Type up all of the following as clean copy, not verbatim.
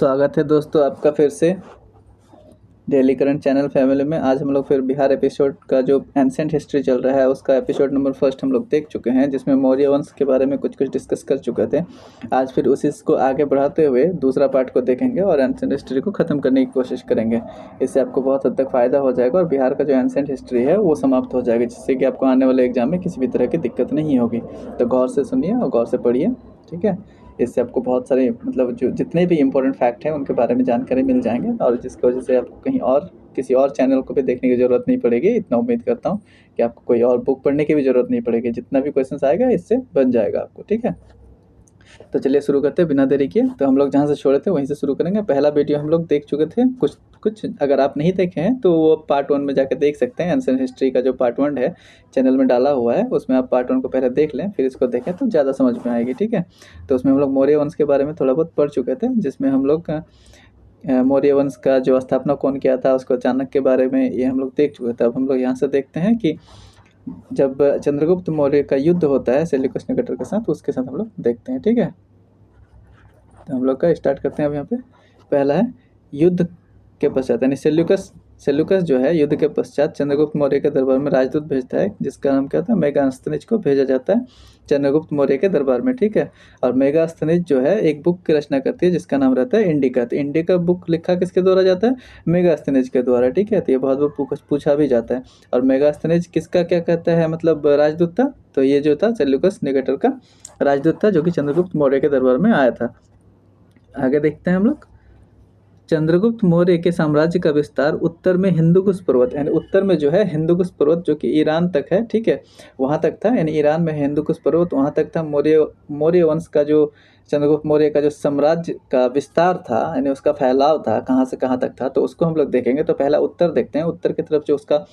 स्वागत है दोस्तों आपका फिर से डेली करंट चैनल फैमिली में। आज हम लोग फिर बिहार एपिसोड का जो एंसेंट हिस्ट्री चल रहा है उसका एपिसोड नंबर फर्स्ट हम लोग देख चुके हैं, जिसमें मौर्य वंश के बारे में कुछ डिस्कस कर चुके थे। आज फिर उसी को आगे बढ़ाते हुए दूसरा पार्ट को देखेंगे और एंसेंट हिस्ट्री को ख़त्म करने की कोशिश करेंगे। इससे आपको बहुत हद तक फ़ायदा हो जाएगा और बिहार का जो एंसेंट हिस्ट्री है वो समाप्त हो जाएगा, जिससे कि आपको आने वाले एग्जाम में किसी भी तरह की दिक्कत नहीं होगी। तो गौर से सुनिए और गौर से पढ़िए, ठीक है। इससे आपको बहुत सारे मतलब जो जितने भी इम्पोर्टेंट फैक्ट हैं उनके बारे में जानकारी मिल जाएंगे, और जिसकी वजह से आपको कहीं और किसी और चैनल को भी देखने की ज़रूरत नहीं पड़ेगी। इतना उम्मीद करता हूँ कि आपको कोई और बुक पढ़ने की भी ज़रूरत नहीं पड़ेगी। जितना भी क्वेश्चन आएगा इससे बन जाएगा आपको, ठीक है। तो चलिए शुरू करते हैं बिना देरी किए। तो हम लोग जहाँ से छोड़े थे वहीं से शुरू करेंगे। पहला वीडियो हम लोग देख चुके थे, कुछ अगर आप नहीं देखे हैं तो वो पार्ट 1 में जाकर देख सकते हैं। एंसेंट हिस्ट्री का जो पार्ट 1 है चैनल में डाला हुआ है, उसमें आप पार्ट 1 को पहले देख लें, फिर इसको देखें तो ज़्यादा समझ में आएगी, ठीक है। तो उसमें हम लोग मौर्य वंश के बारे में थोड़ा बहुत पढ़ चुके थे, जिसमें हम लोग मौर्य वंश का जो स्थापना कौन किया था, उसको चाणक्य के बारे में ये हम लोग देख चुके थे। अब हम लोग यहाँ से देखते हैं कि जब चंद्रगुप्त मौर्य का युद्ध होता है सेल्यूकस निकेटर के साथ, उसके साथ हम लोग देखते हैं, ठीक है। तो हम लोग का स्टार्ट करते हैं। अब यहाँ पे पहला है युद्ध के पश्चात, यानी सेल्यूकस जो है युद्ध के पश्चात चंद्रगुप्त मौर्य के दरबार में राजदूत भेजता है, जिसका नाम क्या था, मेगास्थनीज को भेजा जाता है चंद्रगुप्त मौर्य के दरबार में, ठीक है। और मेगास्थनीज जो है एक बुक की रचना करती है जिसका नाम रहता है इंडिका। तो इंडिका बुक लिखा किसके द्वारा जाता है, मेगास्थनीज के द्वारा, ठीक है। तो ये बहुत बार पूछा भी जाता है। और मेगास्थनीज किसका क्या कहता है, मतलब राजदूत था। तो ये जो था सेल्यूकस निकेटर का राजदूत था, जो कि चंद्रगुप्त मौर्य के दरबार में आया था। आगे देखते हैं हम लोग। चंद्रगुप्त मौर्य के साम्राज्य का विस्तार उत्तर में हिंदुकुश पर्वत, यानी उत्तर में जो है हिंदुकुश पर्वत जो कि ईरान तक है, ठीक है, वहाँ तक था। यानी ईरान में हिंदुकुश पर्वत वहाँ तक था। मौर्य वंश का जो चंद्रगुप्त मौर्य का जो साम्राज्य का विस्तार था, यानी उसका फैलाव था, कहाँ से कहाँ तक था, तो उसको हम लोग देखेंगे। तो पहला उत्तर देखते हैं। उत्तर की तरफ जो उसका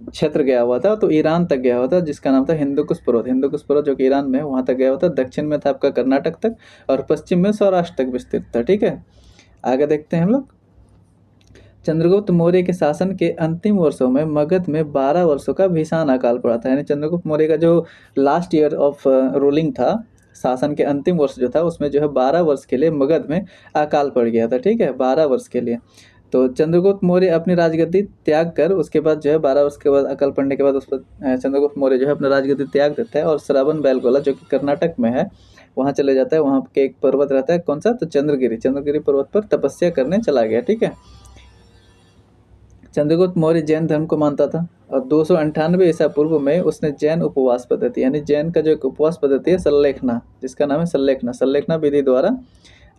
क्षेत्र गया हुआ था तो ईरान तक गया हुआ था, जिसका नाम था हिंदुकुश पर्वत। हिंदुकुश पर्वत जो कि ईरान में है वहाँ तक गया हुआ था। दक्षिण में था आपका कर्नाटक तक, और पश्चिम में सौराष्ट्र तक विस्तृत था, ठीक है। आगे देखते हैं हम लोग। चंद्रगुप्त मौर्य के शासन के अंतिम वर्षों में मगध में 12 वर्षों का भीषण अकाल पड़ा था। यानी चंद्रगुप्त मौर्य का जो लास्ट ईयर ऑफ रूलिंग था, शासन के अंतिम वर्ष जो था, उसमें जो है 12 वर्ष के लिए मगध में अकाल पड़ गया था, ठीक है, 12 वर्ष के लिए। तो चंद्रगुप्त मौर्य अपनी राजगद्दी त्याग कर उसके बाद जो है 12 वर्ष के बाद अकाल पड़ने के बाद उस पर चंद्रगुप्त मौर्य जो है अपना राजगद्दी त्याग देता है और श्रवण बेलगोला जो कि कर्नाटक में है वहाँ चले जाता है। वहाँ के एक पर्वत रहता है, कौन सा, तो चंद्रगिरी पर्वत पर तपस्या करने चला गया, ठीक है। चंद्रगुप्त मौर्य जैन धर्म को मानता था और 298 ईसा पूर्व में उसने जैन उपवास पद्धति, यानी जैन का जो एक उपवास पद्धति है सल्लेखना, जिसका नाम है सल्लेखना विधि द्वारा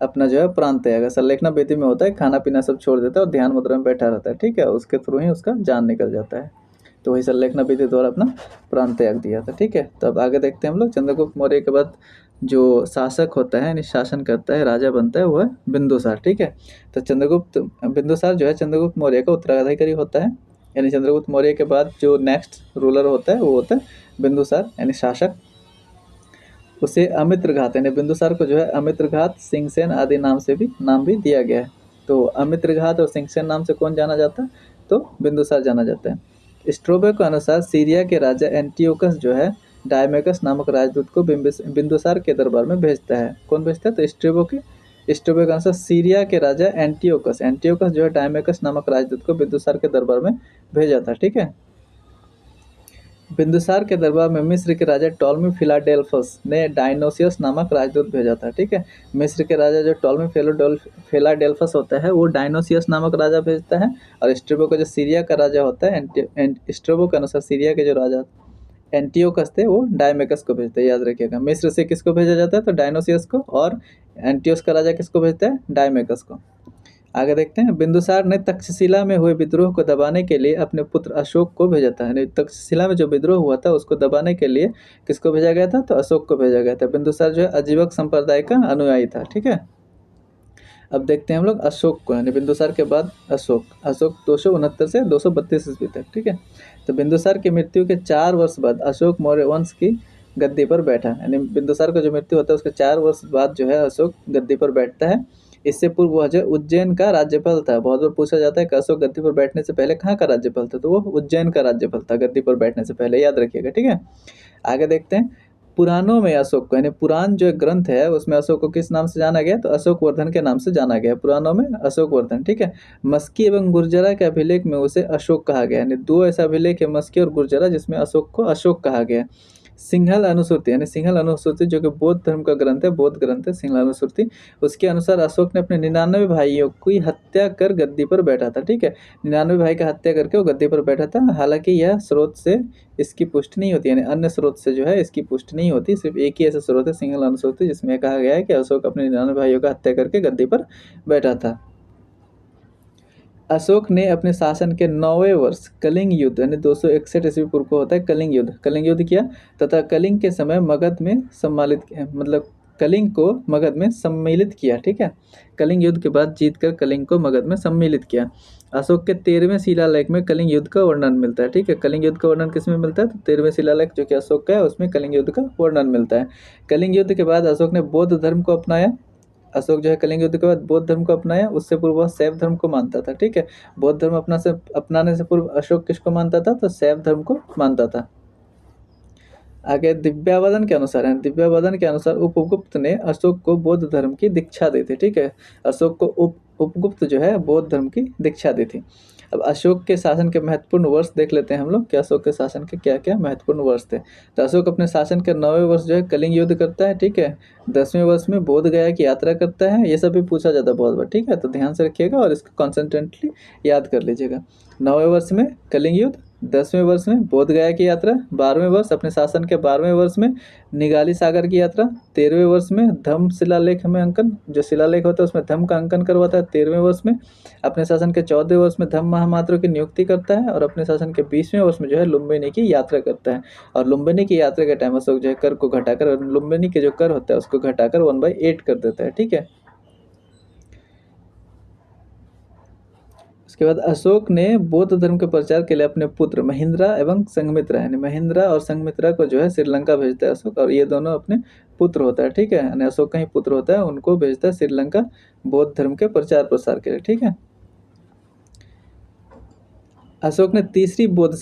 अपना जो है प्राण त्याग। सल्लेखना विधि में होता है खाना पीना सब छोड़ देता है और ध्यान मुद्रा में बैठा रहता है, ठीक है, उसके थ्रू ही उसका जान निकल जाता है। तो वही सल्लेखना विधि द्वारा अपना प्राण त्याग दिया था, ठीक है। तो अब आगे देखते हैं हम लोग। चंद्रगुप्त मौर्य के बाद जो शासक होता है, यानी शासन करता है, राजा बनता है, वो है बिंदुसार, ठीक है। तो बिंदुसार जो है चंद्रगुप्त मौर्य का उत्तराधिकारी होता है। यानी चंद्रगुप्त मौर्य के बाद जो नेक्स्ट रूलर होता है वो होता है बिंदुसार, यानी शासक। उसे अमित्रघात, यानी बिंदुसार को जो है अमित्रघात, सिंहसेन आदि नाम भी दिया गया है। तो अमित्रघात और सिंहसेन नाम से कौन जाना जाता है, तो बिंदुसार जाना जाता है। स्ट्रोबे के अनुसार सीरिया के राजा एंटियोकस जो है डायमेकस नामक राजदूत को बिंदुसार के दरबार में भेजता है। कौन भेजता है, तो स्ट्रोबे के अनुसार सीरिया के राजा एंटियोकस जो है डायमेकस नामक राजदूत को बिंदुसार के दरबार में भेजा था, ठीक है। बिंदुसार के दरबार में मिस्र के राजा टॉलमी फिलाडेल्फस ने डायनोसियस नामक राजदूत भेजा था, ठीक है। मिस्र के राजा जो टॉलमी फिलाडेल्फस होता है वो डायनोसियस नामक राजा भेजता है, और स्ट्रेबो का जो सीरिया का राजा होता है, स्ट्रेबो के अनुसार सीरिया के जो राजा एंटियोकस थे वो डायमेकस को भेजते हैं, याद रखिएगा। मिस्र से किसको भेजा जाता है, तो डायनोसियस को, और एंटियोस का राजा किसको भेजता है, डायमेकस को। आगे देखते हैं। बिंदुसार ने तक्षशिला में हुए विद्रोह को दबाने के लिए अपने पुत्र अशोक को भेजा था। यानी तक्षशिला में जो विद्रोह हुआ था उसको दबाने के लिए किसको भेजा गया था, तो अशोक को भेजा गया था। बिंदुसार जो है अजीवक संप्रदाय का अनुयायी था, ठीक है। अब देखते हैं हम लोग अशोक को, यानी बिंदुसार के बाद अशोक 269 से 232 ईस्वी तक, ठीक है। तो बिंदुसार की मृत्यु के 4 वर्ष बाद अशोक मौर्य वंश की गद्दी पर बैठा। यानी बिंदुसार का जो मृत्यु होता है उसके 4 वर्ष बाद जो है अशोक गद्दी पर बैठता है। इससे पूर्व वह जो उज्जैन का राज्यपाल था। बहुत बार पूछा जाता है कि अशोक गद्दी पर बैठने से पहले कहाँ का राज्यपाल था, तो वो उज्जैन का राज्यपाल था गद्दी पर बैठने से पहले, याद रखिएगा, ठीक है। आगे देखते हैं। पुराणों में अशोक को, यानी पुराण जो एक ग्रंथ है उसमें अशोक को किस नाम से जाना गया, तो अशोक वर्धन के नाम से जाना गया, पुराणों में अशोक वर्धन। ठीक है। मस्की एवं गुर्जरा के अभिलेख में उसे अशोक कहा गया, यानी दो ऐसा अभिलेख है, मस्की और गुर्जरा, जिसमें अशोक को अशोक कहा गया। सिंहल अनुश्रुति, यानी सिंहल अनुश्रुति जो कि बौद्ध धर्म का ग्रंथ है, बौद्ध ग्रंथ है सिंहल अनुश्रुति, उसके अनुसार अशोक ने अपने 99 भाइयों की हत्या कर गद्दी पर बैठा था। ठीक है। 99 भाई का हत्या करके वो गद्दी पर बैठा था। हालांकि यह स्रोत से इसकी पुष्टि नहीं होती, यानी अन्य स्रोत से जो है इसकी पुष्टि नहीं होती, सिर्फ एक ही ऐसा स्रोत है सिंहल अनुश्रुति जिसमें कहा गया है कि अशोक अपने 99 भाइयों का हत्या करके गद्दी पर बैठा था। अशोक ने अपने शासन के 9वें वर्ष कलिंग युद्ध, यानी 261 ईस्वी पूर्व को होता है कलिंग युद्ध किया, तथा कलिंग के समय मगध में सम्मिलित, मतलब कलिंग को मगध में सम्मिलित किया। ठीक है। कलिंग युद्ध के बाद जीतकर कलिंग को मगध में सम्मिलित किया। अशोक के 13वें शिलालेख में कलिंग युद्ध का वर्णन मिलता है। ठीक है। कलिंग युद्ध का वर्णन किसमें मिलता है, तो 13वें शिलालेख जो कि अशोक का है उसमें कलिंग युद्ध का वर्णन मिलता है। कलिंग युद्ध के बाद अशोक ने बौद्ध धर्म को अपनाया। अशोक जो है कलिंग युद्ध के बाद बौद्ध धर्म को अपनाया, उससे पूर्व वह शैव धर्म को मानता था। ठीक है। बौद्ध धर्म अपनाने से पूर्व अशोक किसको मानता था, तो शैव धर्म को मानता था। आगे दिव्यावदन के अनुसार है, दिव्यावदन के अनुसार उपगुप्त ने अशोक को बौद्ध धर्म की दीक्षा दी थी। ठीक है। अशोक को उपगुप्त जो है बौद्ध धर्म की दीक्षा दी थी। अब अशोक के शासन के महत्वपूर्ण वर्ष देख लेते हैं हम लोग कि अशोक के शासन के क्या क्या महत्वपूर्ण वर्ष थे। तो अशोक अपने शासन के 9वें वर्ष जो है कलिंग युद्ध करता है। ठीक है। 10वें वर्ष में बोध गया की यात्रा करता है। ये सब भी पूछा जाता है बहुत बार। ठीक है। तो ध्यान से रखिएगा और इसको कॉन्सेंट्रेटली याद कर लीजिएगा। 9वें वर्ष में कलिंग युद्ध, 10वें वर्ष में बोध गया की यात्रा, 12वें वर्ष अपने शासन के 12वें वर्ष में निगाली सागर की यात्रा, 13वें वर्ष में धम्म शिलालेख में अंकन, जो शिलालेख होता है उसमें धम्म का अंकन करवाता है। 13वें वर्ष में अपने शासन के 14वें वर्ष में धम्म महामात्रों की नियुक्ति करता है, और अपने शासन के 20वें वर्ष में जो है लुम्बिनी की यात्रा करता है। और लुम्बिनी की यात्रा के टाइम अशोक जो है कर को घटाकर, लुम्बिनी के जो कर होता है उसको घटाकर 1/8 कर देता है। ठीक है। उसके बाद अशोक ने बौद्ध धर्म के प्रचार के लिए अपने पुत्र महिंद्रा एवं संघमित्रा, यानी महिंद्रा और संघमित्रा को जो है श्रीलंका भेजता है अशोक, और ये दोनों अपने पुत्र होता है। ठीक है। यानी अशोक का ही पुत्र होता है, उनको भेजता है श्रीलंका बौद्ध धर्म के प्रचार प्रसार के लिए। ठीक है। अशोक ने तीसरी बौद्ध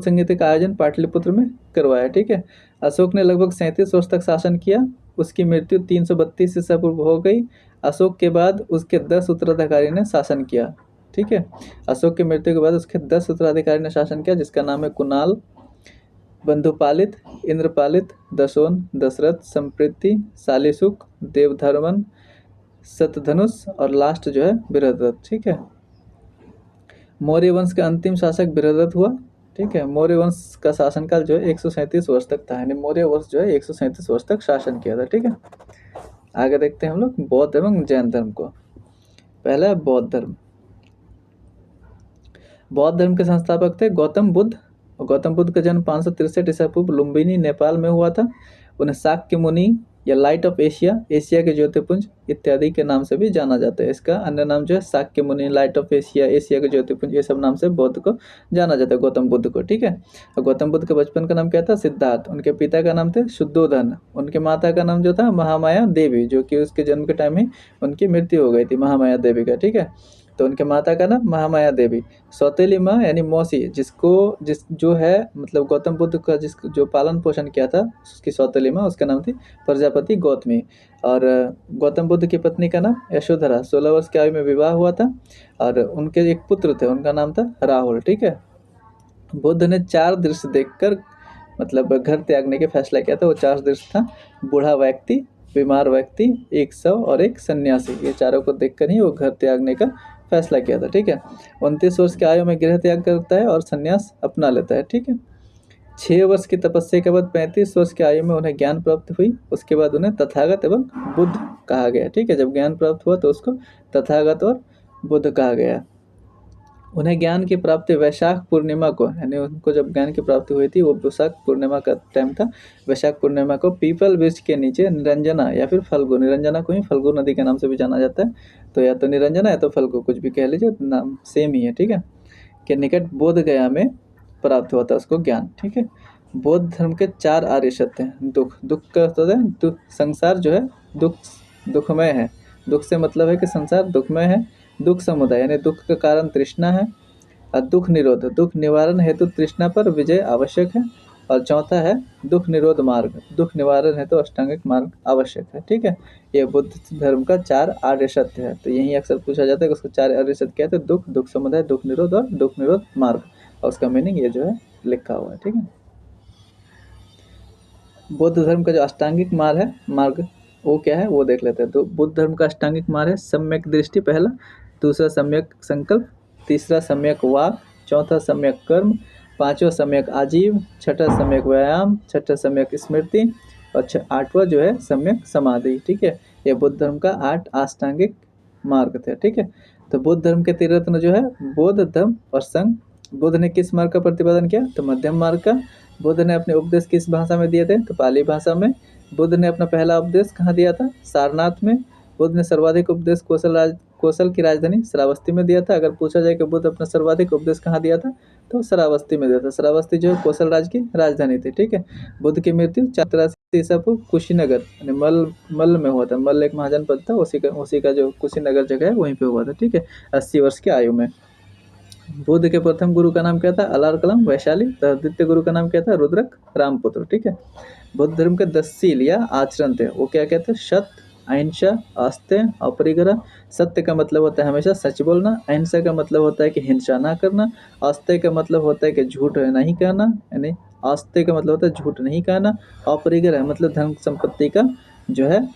संगीति का आयोजन पाटलिपुत्र में करवाया। ठीक है। अशोक ने लगभग 37 वर्ष तक शासन किया। उसकी मृत्यु 332 ईसा पूर्व हो गई। अशोक के बाद उसके 10 उत्तराधिकारी ने शासन किया। ठीक है। अशोक की मृत्यु के बाद उसके 10 उत्तराधिकारी ने शासन किया, जिसका नाम है कुणाल, बंधुपालित, इंद्रपालित, दशोन, दशरथ, संप्रीति, शालीसुक, देवधर्मन, शतधनुष और लास्ट जो है बृहद्रथ। ठीक है। मौर्य वंश का अंतिम शासक बृहद्रथ हुआ। ठीक है। मौर्य वंश का शासनकाल जो है 137 वर्ष तक था, यानी मौर्य वंश जो है 137 वर्ष तक शासन किया था। ठीक है। आगे देखते हैं हम लोग बौद्ध एवं जैन धर्म को। पहला है बौद्ध धर्म। बौद्ध धर्म के संस्थापक थे गौतम बुद्ध। गौतम बुद्ध का जन्म 563 ईसा पूर्व लुम्बिनी नेपाल में हुआ था। उन्हें शाक्य मुनि या लाइट ऑफ एशिया, एशिया के ज्योतिपुंज इत्यादि के नाम से भी जाना जाता है। इसका अन्य नाम जो है शाक्य मुनि, लाइट ऑफ एशिया, एशिया के ज्योतिपुंज, ये सब नाम से बौद्ध को जाना जाता है, गौतम बुद्ध को। ठीक है। और गौतम बुद्ध के बचपन का नाम क्या था, सिद्धार्थ। उनके पिता का नाम थे शुद्धोधन। उनके माता का नाम जो था महामाया देवी, जो कि उसके जन्म के टाइम ही उनकी मृत्यु हो गई थी, महामाया देवी का। ठीक है। तो उनके माता का नाम महामाया देवी। सौतेली माँ यानी मौसी, जिस जो है मतलब गौतम बुद्ध का जो पालन पोषण किया था, उसकी सौतेली माँ, उसका नाम थी प्रजापति गौतमी। और गौतम बुद्ध की पत्नी का नाम यशोधरा। 16 वर्ष की आयु में विवाह हुआ था, और उनके एक पुत्र थे, उनका नाम था राहुल। ठीक है। बुद्ध ने 4 दृश्य देखकर मतलब घर त्यागने के फैसला किया था। वो 4 दृश्य था, बूढ़ा व्यक्ति, बीमार व्यक्ति, एक शव और एक सन्यासी। ये चारों को देखकर ही वो घर त्यागने का फैसला किया था। ठीक है। 29 वर्ष की आयु में गृह त्याग करता है और संन्यास अपना लेता है। ठीक है। 6 वर्ष की तपस्या के बाद 35 वर्ष की आयु में उन्हें ज्ञान प्राप्त हुई। उसके बाद उन्हें तथागत एवं बुद्ध कहा गया। ठीक है। जब ज्ञान प्राप्त हुआ तो उसको तथागत और बुद्ध कहा गया। उन्हें ज्ञान की प्राप्ति वैशाख पूर्णिमा को, यानी उनको जब ज्ञान की प्राप्ति हुई थी वो वैशाख पूर्णिमा का टाइम था। वैशाख पूर्णिमा को पीपल वृक्ष के नीचे निरंजना या फिर फल्गु, निरंजना को ही फल्गु नदी के नाम से भी जाना जाता है, तो या तो निरंजना या तो फल्गु, कुछ भी कह लीजिए, नाम सेम ही है। ठीक है। के निकट बोध गया में प्राप्त हुआ था उसको ज्ञान। ठीक है। बौद्ध धर्म के 4 आर्य सत्य हैं। दुख का होता है दुख, संसार जो है दुखमय है। दुख से मतलब है कि संसार दुखमय है। दुख समुदाय यानी दुख का कारण तृष्णा है। और दुख निरोध, दुख निवारण हेतु तृष्णा पर विजय आवश्यक है। और चौथा है दुख निरोध मार्ग, दुख निवारण है तो अष्टांगिक मार्ग आवश्यक है। ठीक है, ये बुद्ध धर्म का 4 आर्य सत्य है। तो यही अक्सर पूछा जाता है कि उसको 4 आर्य सत्य क्या है, तो दुख, दुख समुदाय, दुख निरोध और दुख निरोध मार्ग, और उसका मीनिंग ये जो है लिखा हुआ है। ठीक है, बौद्ध धर्म का जो अष्टांगिक मार्ग वो क्या है वो देख लेते हैं। तो बुद्ध धर्म का अष्टांगिक मार्ग है सम्यक दृष्टि पहला, दूसरा सम्यक संकल्प, तीसरा सम्यक वाक, चौथा सम्यक कर्म, पांचवा सम्यक आजीव, छठा सम्यक व्यायाम, छठा सम्यक स्मृति और आठवां जो है सम्यक समाधि। ठीक है, ये बुद्ध धर्म का 8 अष्टांगिक मार्ग थे। ठीक है, तो बुद्ध धर्म के त्रिरत्न जो है बौद्ध धर्म और संघ। बुद्ध ने किस मार्ग का प्रतिपादन किया, तो मध्यम मार्ग का। बुद्ध ने अपने उपदेश किस भाषा में दिए थे, तो पाली भाषा में। बुद्ध ने अपना पहला उपदेश कहाँ दिया था, सारनाथ में। बुद्ध ने सर्वाधिक उपदेश कौशल की राजधानी श्रावस्ती में दिया था। अगर पूछा जाए कि बुद्ध अपना सर्वाधिक उपदेश कहाँ दिया था, तो श्रावस्ती में दिया था। श्रावस्ती जो है कौशल राज की राजधानी थी। ठीक है, बुद्ध की मृत्यु 483 ईसा पूर्व कुशीनगर यानी मल्ल में हुआ था। मल्ल एक महाजनपद था, उसी का जो कुशीनगर जगह है वहीं पे हुआ था। ठीक है, 80 वर्ष की आयु में। बुद्ध के प्रथम गुरु का नाम क्या था, अलार कलम वैशाली। द्वितीय गुरु का नाम क्या था, रुद्रक रामपुत्र। ठीक है, बुद्ध धर्म के 10 सील या आचरण थे, वो क्या कहते हैं, सत्य, अहिंसा, आस्तेय, अपरिग्रह। सत्य का मतलब होता है हमेशा सच बोलना, अहिंसा का मतलब होता है कि हिंसा ना करना, आस्तेय का मतलब होता है कि झूठ नहीं कहना, यानी आस्तेय का मतलब होता है झूठ नहीं कहना, अपरिग्रह मतलब धन संपत्ति का जो है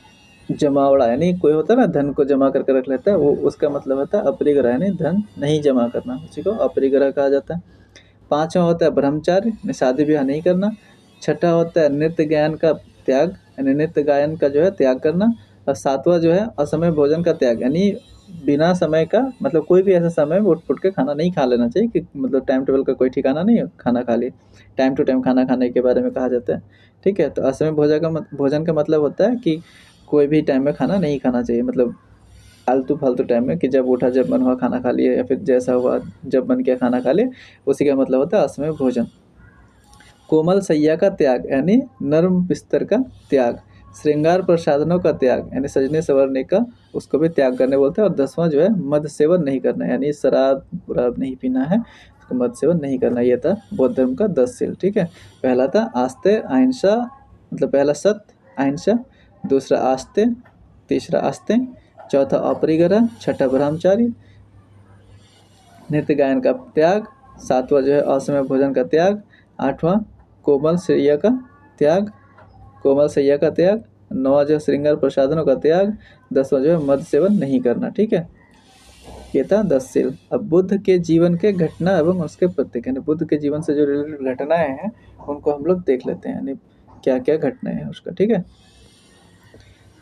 जमावड़ा, यानी कोई होता है ना धन को जमा करके रख लेता है, वो उसका मतलब होता है अपरिग्रह, यानी धन नहीं जमा करना, उसी को अपरिग्रह कहा जाता है। पांचवा होता है ब्रह्मचार्य, यानी शादी ब्याह नहीं करना। छठा होता है नृत्य गायन का त्याग, यानी नृत्य गायन का जो है त्याग करना। और सातवां जो है असमय भोजन का त्याग, यानी बिना समय का, मतलब कोई भी ऐसा समय में उठ के खाना नहीं खा लेना चाहिए कि मतलब टाइम टेबल का कोई ठिकाना नहीं है, खाना खा लिए, टाइम टू टाइम खाना खाने के बारे में कहा जाता है। ठीक है, तो असमय भोजन का मतलब होता है कि कोई भी टाइम में खाना नहीं खाना चाहिए, मतलब फालतू फालतू टाइम में कि जब उठा जब मन हुआ खाना खा लिए, या फिर जैसा हुआ जब मन किया खाना खा लिए, उसी का मतलब होता है असमय भोजन। कोमल सैया का त्याग, यानी नर्म बिस्तर का त्याग। श्रृंगार प्रसाधनों का त्याग, यानी सजने संवरने का, उसको भी त्याग करने बोलते हैं। और 10वां जो है मद सेवन नहीं करना, यानी शराब वराब नहीं पीना है, उसको मद सेवन नहीं करना। ये था बौद्ध धर्म का 10 सील। ठीक है, पहला था आस्ते अहिंसा, मतलब पहला सत्य अहिंसा, दूसरा आस्ते, तीसरा आस्ते, चौथा अपरिग्रह, छठा ब्रह्मचारी, नृत्य गायन का त्याग, सातवां जो है असमय भोजन का त्याग, आठवां कोमल शैया का त्याग, कोमल शैया का त्याग, नौवां जो है श्रृंगार प्रसाधनों का त्याग, 10वां जो है मद सेवन नहीं करना। ठीक है, ये था 10 सील। अब बुद्ध के जीवन के घटना एवं उसके प्रतीक, यानी बुद्ध के जीवन से जो रिलेटेड घटनाएं हैं उनको हम लोग देख लेते हैं, यानी क्या क्या घटनाएं हैं उसका। ठीक है,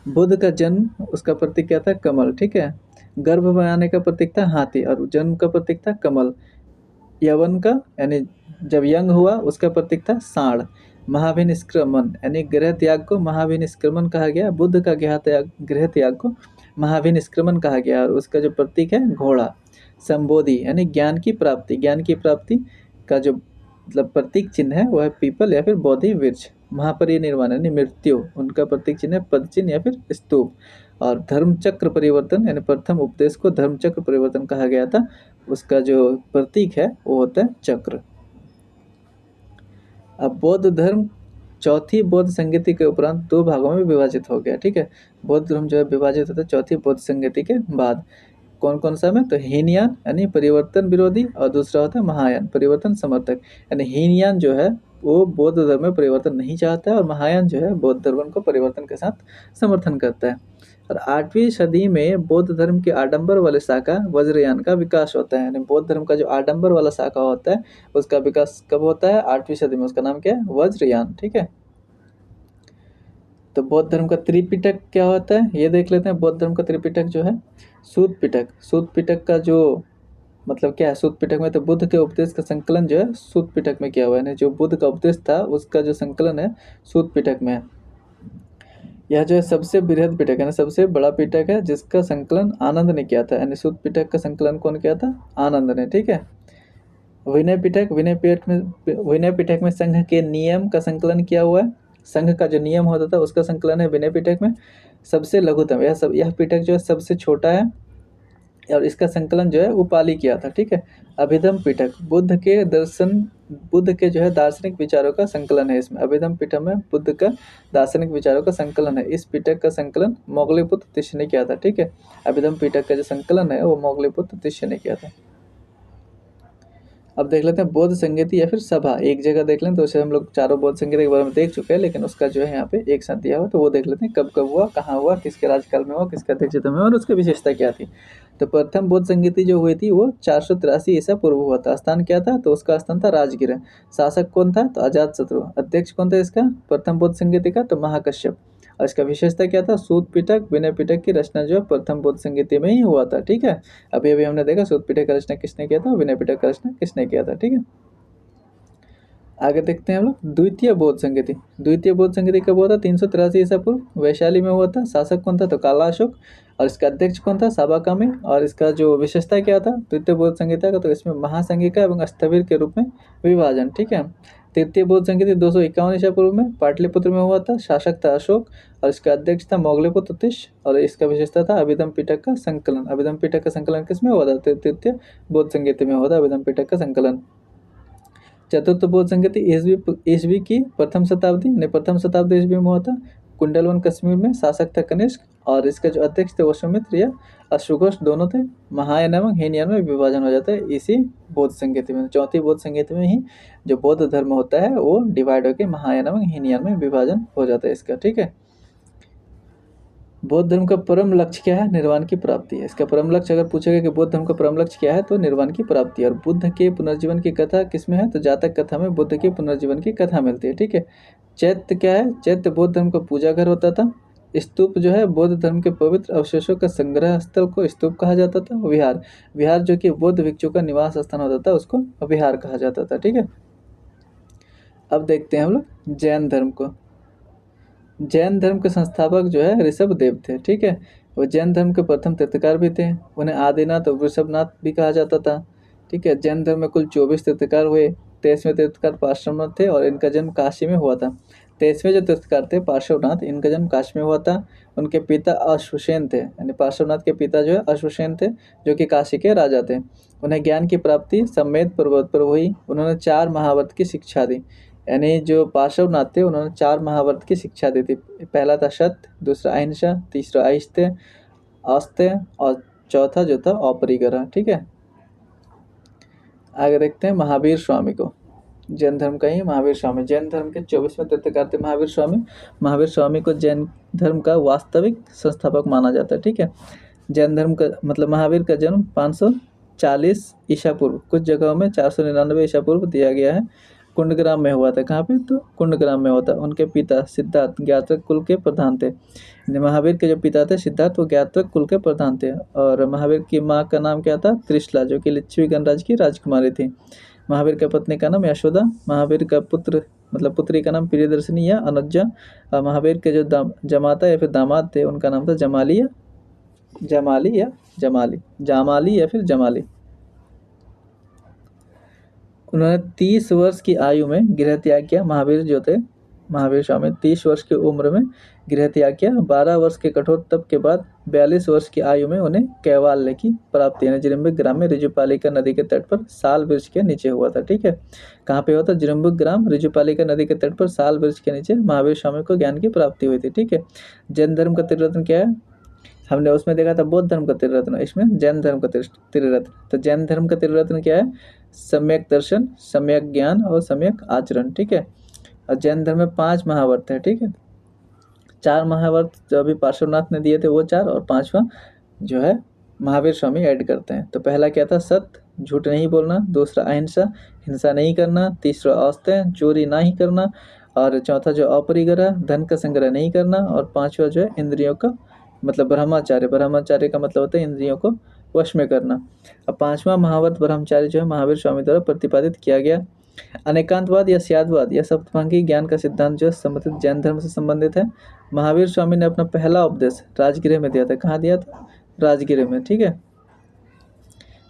बुद्ध का जन्म, उसका प्रतीक क्या था, कमल। ठीक है, गर्भ में आने का प्रतीक था हाथी, और जन्म का प्रतीक था कमल। यवन का, यानी जब यंग हुआ, उसका प्रतीक था सांड। महाभिनिष्क्रमण, यानी गृह त्याग को महाभिनिष्क्रमण कहा गया। बुद्ध का गृह त्याग को महाभिनिष्क्रमण कहा गया, और उसका जो प्रतीक है घोड़ा। संबोधि, यानी ज्ञान की प्राप्ति, ज्ञान की प्राप्ति का जो मतलब प्रतीक चिन्ह है वो है पीपल या फिर बोधि वृक्ष। महापरिनिर्वाण यानी मृत्यु, उनका प्रतीक चिन्ह है पद चिन्ह या फिर स्तूप। और धर्म चक्र परिवर्तन, यानी प्रथम उपदेश को धर्म चक्र परिवर्तन कहा गया था, उसका जो प्रतीक है वो होता है चक्र। अब बौद्ध धर्म चौथी बौद्ध संगति के उपरांत 2 भागों में विभाजित हो गया। ठीक है, बौद्ध धर्म जो है विभाजित होता है चौथी बौद्ध संगति के बाद। कौन कौन सा में, तो हीनयान यानी परिवर्तन विरोधी, और दूसरा होता है महायान परिवर्तन समर्थक। यानी हीनयान जो है वो बौद्ध धर्म में परिवर्तन नहीं चाहता है, और महायान जो है बौद्ध धर्म को परिवर्तन के साथ समर्थन करता है। और 8वीं सदी में बौद्ध धर्म की आडंबर वाली शाखा वज्रयान का विकास होता है, यानी बौद्ध धर्म का जो आडंबर वाला शाखा होता है उसका विकास कब होता है, 8वीं सदी में, उसका नाम क्या है, वज्रयान। ठीक है, तो बौद्ध धर्म का त्रिपिटक क्या होता है ये देख लेते हैं। बौद्ध धर्म का त्रिपिटक जो है सूत पिटक, सूत पिटक का जो मतलब क्या है, सूत पिटक में तो बुद्ध के उपदेश का संकलन जो है सूत पिटक में किया हुआ है, जो बुद्ध का उपदेश था उसका जो संकलन है सूत पिटक में है। यह जो है सबसे बृहद पिटक है, सबसे बड़ा पिटक है, जिसका संकलन आनंद ने किया था, यानी सूत पिटक का संकलन कौन किया था, आनंद ने। ठीक है, विनय पिटक में संघ के नियम का संकलन किया हुआ है, संघ का जो नियम होता था उसका संकलन है विनय पिटक में। सबसे लघुतम, यह पिटक जो है सबसे छोटा है, और इसका संकलन जो है उपाली किया था। ठीक है, अभिधम पिटक बुद्ध के दर्शन बुद्ध के जो है दार्शनिक विचारों का संकलन है इसमें। अभिधम पीठम में बुद्ध का दार्शनिक विचारों का संकलन है। इस पिटक का संकलन मोगलीपुत्र तिष्य ने किया था। ठीक है, अभिधम पिटक का जो संकलन है वो मोगलीपुत्र तिष्य ने किया था। अब देख लेते हैं बौद्ध संगीति या फिर सभा। एक जगह देख लें तो उसे हम लोग चारों बौद्ध संगीत के बारे में देख चुके हैं, लेकिन उसका जो है यहाँ पे एक साथ दिया हुआ, तो वो देख लेते हैं कब कब हुआ, कहाँ हुआ, किसके राजकाल में हुआ, किसके अध्यक्षता में हुआ और उसकी विशेषता क्या थी। तो प्रथम बौद्ध संगीति जो हुई थी वो 483 ईसा पूर्व हुआ था। स्थान क्या था, तो उसका स्थान था राजगीर। शासक कौन था, तो अजात शत्रु। अध्यक्ष कौन था इसका, प्रथम बौद्ध संगीति का, तो महाकश्यप। और इसका विशेषता क्या था, सूत पिटक विनय पिटक की रचना जो है प्रथम बौद्ध संगीति में ही हुआ था। ठीक है, अभी अभी हमने देखा सूत पिटक का रचना किसने किया था, विनय पिटक का रचना किसने किया था। ठीक है, आगे देखते हैं हम लोग द्वितीय बौद्ध संगीति। द्वितीय बौद्ध संगीति कब हुआ था, 383 ईसा पूर्व, वैशाली में हुआ था। शासक कौन था, तो काला अशोक। और इसका अध्यक्ष कौन था, साबाकामी। और इसका जो विशेषता क्या था द्वितीय बौद्ध संगीता का, तो इसमें महासंगिका एवं स्थविर के रूप में विभाजन। ठीक है, तृतीय बौद्ध संगीति 251 ईसा पूर्व में पाटलिपुत्र में हुआ था। शासक था अशोक और इसका अध्यक्ष था मोगलीपुत्र तिष्य। और इसका विशेषता था अभिधम पिटक का संकलन। अभिधम पिटक का संकलन किसमें हुआ था, तृतीय बौद्ध संगीति में हुआ था अभिधम पिटक का संकलन। चतुर्थ बौद्ध संगीति ईसवी की प्रथम शताब्दी यानी प्रथम शताब्दी ईस्वी में हुआ था। कुंडलवन कश्मीर में। शासक था कनिष्क और इसका जो अध्यक्ष थे वसुमित्र या अश्वघोष दोनों थे। महायान एवं हीनयान में विभाजन हो जाता है इसी बौद्ध संगीति में। चौथी बौद्ध संगीति में ही जो बौद्ध धर्म होता है वो डिवाइड होकर महायान एवं हीनयान में विभाजन हो जाता है इसका। ठीक है, बौद्ध धर्म का परम लक्ष्य क्या है, निर्वाण की प्राप्ति है। इसका परम लक्ष्य अगर पूछेगा कि बौद्ध धर्म का परम लक्ष्य क्या है, तो निर्वाण की प्राप्ति है। और बुद्ध के पुनर्जीवन की कथा किसमें है, तो जातक कथा में बुद्ध के पुनर्जीवन की कथा मिलती है। ठीक है, चैत्य क्या है, चैत्य बौद्ध धर्म का पूजा घर होता था। स्तूप जो है बौद्ध धर्म के पवित्र अवशेषों का संग्रह स्थल को स्तूप कहा जाता था। विहार, विहार जो कि बौद्ध भिक्षु का निवास स्थान होता था उसको विहार कहा जाता था। ठीक है, अब देखते हैं हम लोग जैन धर्म को। जैन धर्म के संस्थापक जो है ऋषभ देव थे। ठीक है, वो जैन धर्म के प्रथम तीर्थकार भी थे। उन्हें आदिनाथ और वृषभनाथ भी कहा जाता था। ठीक है, जैन धर्म में कुल 24 तीर्थकार हुए। 23वें तीर्थकार पार्श्वनाथ थे और इनका जन्म काशी में हुआ था। 23वें जो तीर्थकार थे पार्श्वनाथ, इनका जन्म काशी में हुआ था। उनके पिता अश्वसेन थे, यानी पार्श्वनाथ के पिता जो है अश्वसेन थे, जो कि काशी के राजा थे। उन्हें ज्ञान की प्राप्ति सम्मेद पर्वत पर हुई। उन्होंने 4 महावर्त की शिक्षा दी। यानी जो पार्श्वनाथ थे उन्होंने 4 महावर्त की शिक्षा दी थी। पहला था सत्य, दूसरा अहिंसा, तीसरा आस्ते आस्ते और चौथा जो था अपरिग्रह। ठीक है, आगे देखते हैं महावीर स्वामी को। जैन धर्म का ही महावीर स्वामी, जैन धर्म के 24वें तीर्थकार थे महावीर स्वामी। महावीर स्वामी को जैन धर्म का वास्तविक संस्थापक माना जाता है। ठीक है, जैन धर्म का मतलब महावीर का जन्म 540 ईसा पूर्व, कुछ जगहों में 499 ईसा पूर्व दिया गया है। कुंडग्राम में हुआ था। कहाँ पे, तो कुंडग्राम में हुआ था। उनके पिता सिद्धार्थ ज्ञात्रक कुल के प्रधान थे। महावीर के जो पिता थे सिद्धार्थ वो ज्ञात्रक कुल के प्रधान थे। और महावीर की माँ का नाम क्या था, त्रिशला, जो कि लिच्छवी गणराज्य की राजकुमारी थी। महावीर के पत्नी का नाम यशोदा। महावीर का पुत्र मतलब पुत्री का नाम प्रियदर्शनी या अनुजा। और महावीर के जो जमाता या फिर दामाद थे उनका नाम था जमाली या जामाली या फिर जमाली। उन्होंने 30 वर्ष की आयु में गृह त्याग किया। महावीर जो थे महावीर स्वामी 30 वर्ष की उम्र में गृह त्याग किया। 12 वर्ष के कठोर तप के बाद 42 वर्ष की आयु में उन्हें कैवाल्य की प्राप्ति यानी जिरम्बिक ग्राम में ऋजुपालिका नदी के तट पर साल वृक्ष के नीचे हुआ था। ठीक है, कहाँ पे हुआ था, जिरम्बिक ग्राम ऋजुपालिका नदी के तट पर साल वृक्ष के नीचे महावीर स्वामी को ज्ञान की प्राप्ति हुई थी। ठीक है, जैन धर्म का त्रिरत्न क्या है, हमने उसमें देखा था बौद्ध धर्म का त्रिरत्न, इसमें जैन धर्म का त्रिरत्न। तो जैन धर्म का त्रिरत्न क्या है, सम्यक दर्शन, सम्यक ज्ञान और सम्यक आचरण। ठीक है, और जैन धर्म में 5 महावर्त है। ठीक है, 4 महावर्त जो अभी पार्श्वनाथ ने दिए थे वो 4 और 5वां जो है महावीर स्वामी ऐड करते हैं। तो पहला क्या था, सत्य, झूठ नहीं बोलना। दूसरा अहिंसा, हिंसा नहीं करना। तीसरा औस्तेय, चोरी नहीं करना। और चौथा जो अपरिग्रह, धन का संग्रह नहीं करना। और 5वां जो है इंद्रियों का मतलब ब्रह्मचार्य। ब्रह्मचार्य का मतलब होता है इंद्रियों को वश में करना। अब 5वां महावर्त ब्रह्मचार्य जो है महावीर स्वामी द्वारा प्रतिपादित किया गया। अनेकांतवाद या स्यादवाद या सप्तभांगी ज्ञान का सिद्धांत जो संबंधित जैन धर्म से संबंधित है। महावीर स्वामी ने अपना पहला उपदेश राजगृह में दिया था। कहाँ दिया था, राजगृह में। ठीक है,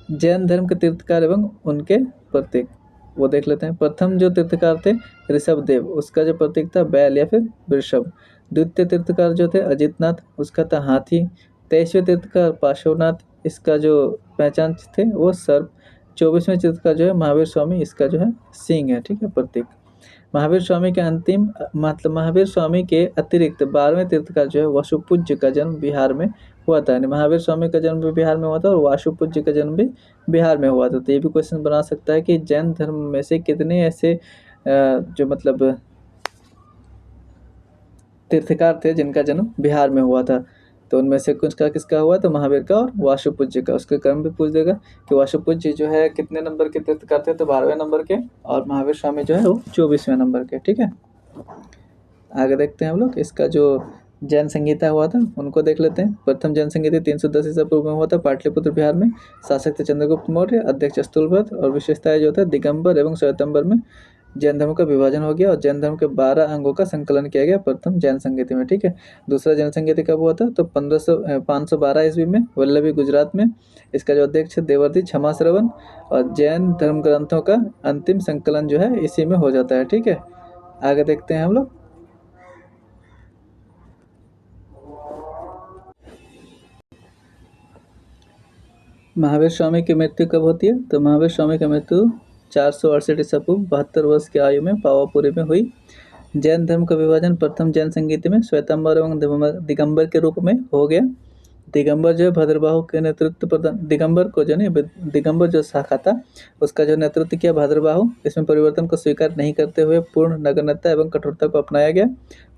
जैन धर्म के तीर्थकार एवं उनके प्रतीक वो देख लेते हैं। प्रथम जो तीर्थकार थे ऋषभ देव, उसका जो प्रतीक था बैल या फिर वृषभ। द्वितीय तीर्थकार जो थे अजितनाथ, उसका था हाथी। 23वें तीर्थकार पार्श्वनाथ, इसका जो पहचान थे वो सर्प। 24वें चित्र का जो है महावीर स्वामी, इसका जो है सिंह है, ठीक है, प्रतीक। महावीर स्वामी के अंतिम मतलब महावीर स्वामी के अतिरिक्त 12वें तीर्थंकर जो है वासुपूज्य का जन्म बिहार में हुआ था। यानी महावीर स्वामी का जन्म भी बिहार में हुआ था और वासुपूज्य का जन्म भी बिहार में हुआ था। तो ये भी क्वेश्चन बना सकता है कि जैन धर्म में से कितने ऐसे जो मतलब तीर्थकार थे जिनका जन्म बिहार में हुआ था। तो उनमें से कुछ का किसका हुआ, तो महावीर का और वासुपूज्य का। उसके क्रम भी पूछ देगा कि वासुपूज्य जो है कितने नंबर के तीर्थकार थे, तो 12वें नंबर के, और महावीर स्वामी जो है वो 24वें नंबर के, ठीक है। आगे देखते हैं हम लोग, इसका जो जैन संहिता हुआ था उनको देख लेते हैं। प्रथम जैन संहिता 310 ईसा पूर्व में हुआ था पाटलिपुत्र बिहार में। शासक थे चंद्रगुप्त मौर्य, अध्यक्ष स्थूलभद्र, और विशेषताएं जो था दिगंबर एवं श्वेतंबर में जैन धर्म का विभाजन हो गया और जैन धर्म के 12 अंगों का संकलन किया गया प्रथम जैन संहिता में, ठीक है। दूसरा जैन संहिता कब हुआ था, तो 512 ईस्वी में वल्लभी गुजरात में। इसका जो अध्यक्ष है देवर्षि क्षमा श्रवण, और जैन धर्म ग्रंथों का अंतिम संकलन जो है इसी में हो जाता है, ठीक है। आगे देखते हैं हम लोग, महावीर स्वामी की मृत्यु कब होती है, तो महावीर स्वामी की मृत्यु 468 ईसा पूर्व 72 वर्ष की आयु में पावापुरी में हुई। जैन धर्म का विभाजन प्रथम जैन संगीत में श्वेतंबर एवं दिगंबर के रूप में हो गया। दिगंबर जो है भद्रबाहु के नेतृत्व प्रदान, दिगंबर को जो नहीं, दिगंबर जो शाखा था उसका जो नेतृत्व किया भद्रबाहु। इसमें परिवर्तन को स्वीकार नहीं करते हुए पूर्ण नग्नता एवं कठोरता को अपनाया गया।